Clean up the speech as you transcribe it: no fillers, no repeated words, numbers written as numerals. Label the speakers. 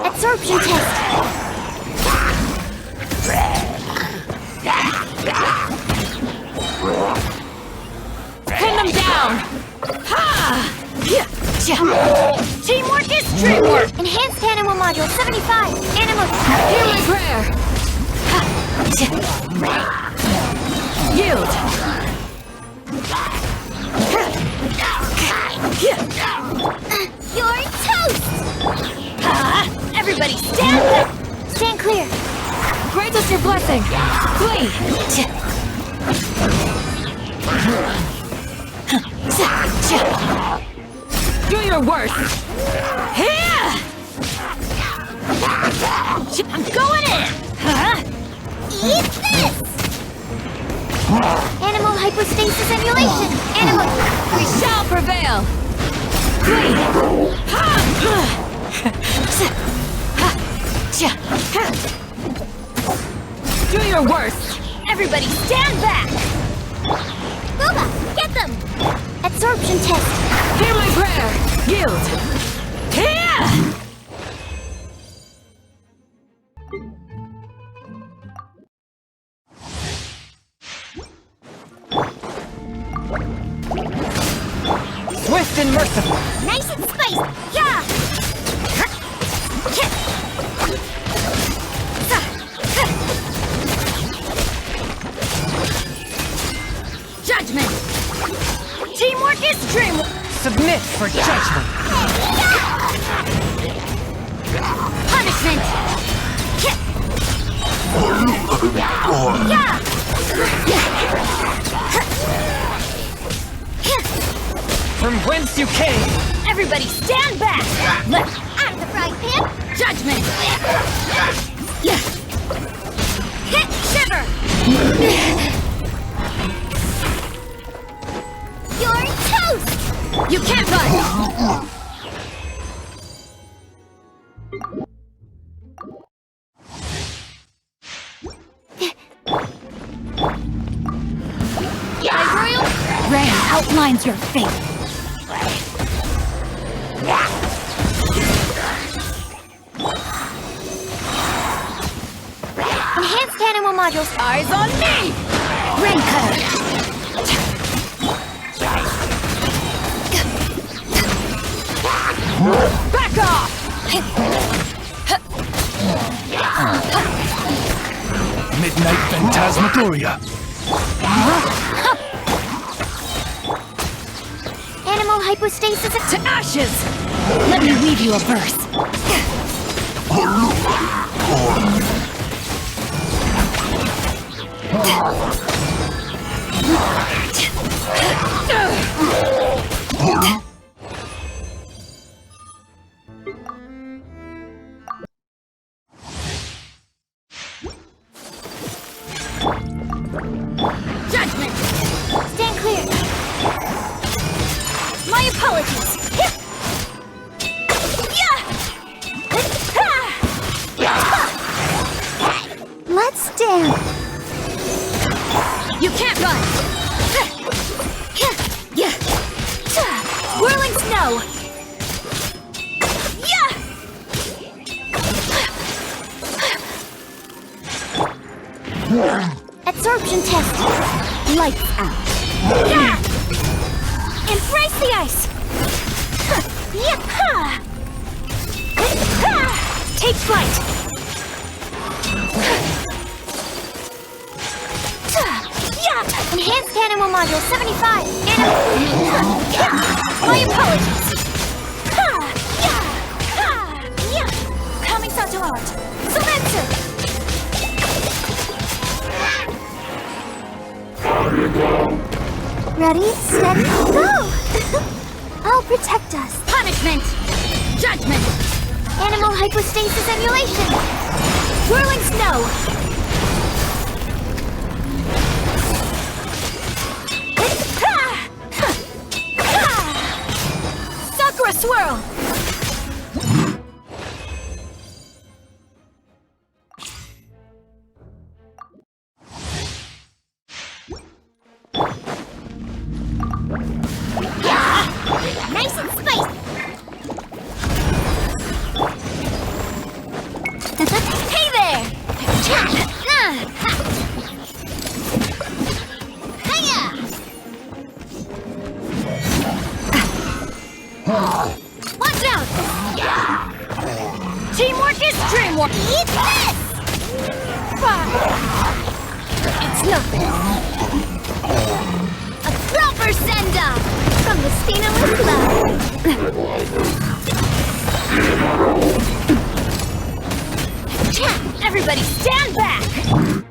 Speaker 1: Absorption test.
Speaker 2: Pin them down. Ha! Teamwork is dreamwork.
Speaker 1: Enhanced animal module 75. Animal.
Speaker 2: Healing prayer. Yield.
Speaker 1: You're toast.
Speaker 2: Everybody stand back!
Speaker 1: Stand clear.
Speaker 2: Grant us your blessing! Flee! Do your worst! Here! I'm going in!
Speaker 1: Eat this! Animal hypostasis emulation. Animal.
Speaker 2: We shall prevail! Flee! Do your worst! Everybody stand back!
Speaker 1: Booba, get them! Absorption test.
Speaker 2: Hear my prayer! Yield! Here! Swift and merciful!
Speaker 1: Nice and spicy! Yeah!
Speaker 2: Judgment! Teamwork is dreamwork!
Speaker 3: Submit for judgment!
Speaker 1: Punishment! Yeah!
Speaker 3: From whence you came!
Speaker 2: Everybody stand back! Left!
Speaker 1: Out of the frying pan!
Speaker 2: Judgment!
Speaker 1: Shiver! You're toast!
Speaker 2: You can't run! Ray outlines your fate.
Speaker 1: Enhanced animal modules.
Speaker 2: Eyes on me!
Speaker 1: Rain cutter.
Speaker 2: Back off!
Speaker 3: Midnight Phantasmagoria!
Speaker 1: Animal hypostasis
Speaker 2: To ashes! Let me weave you a verse.
Speaker 1: Judgment! Stand clear! My apologies! Yeah! Absorption test. Lights out. Yeah! Embrace the ice! Yeah! Take flight! Yeah! Enhanced animal module 75. My apologies. Coming to art. Surrender! Ready, steady, go! I'll protect us. Punishment! Judgment! Animal hypostasis emulation! Swirling snow! Sakura swirl! Nice and spicy! Hey there! Hiya! Watch out! Teamwork is dreamwork! Eat this! It's nothing. A proper send-off from the Stainless Club. Everybody stand back!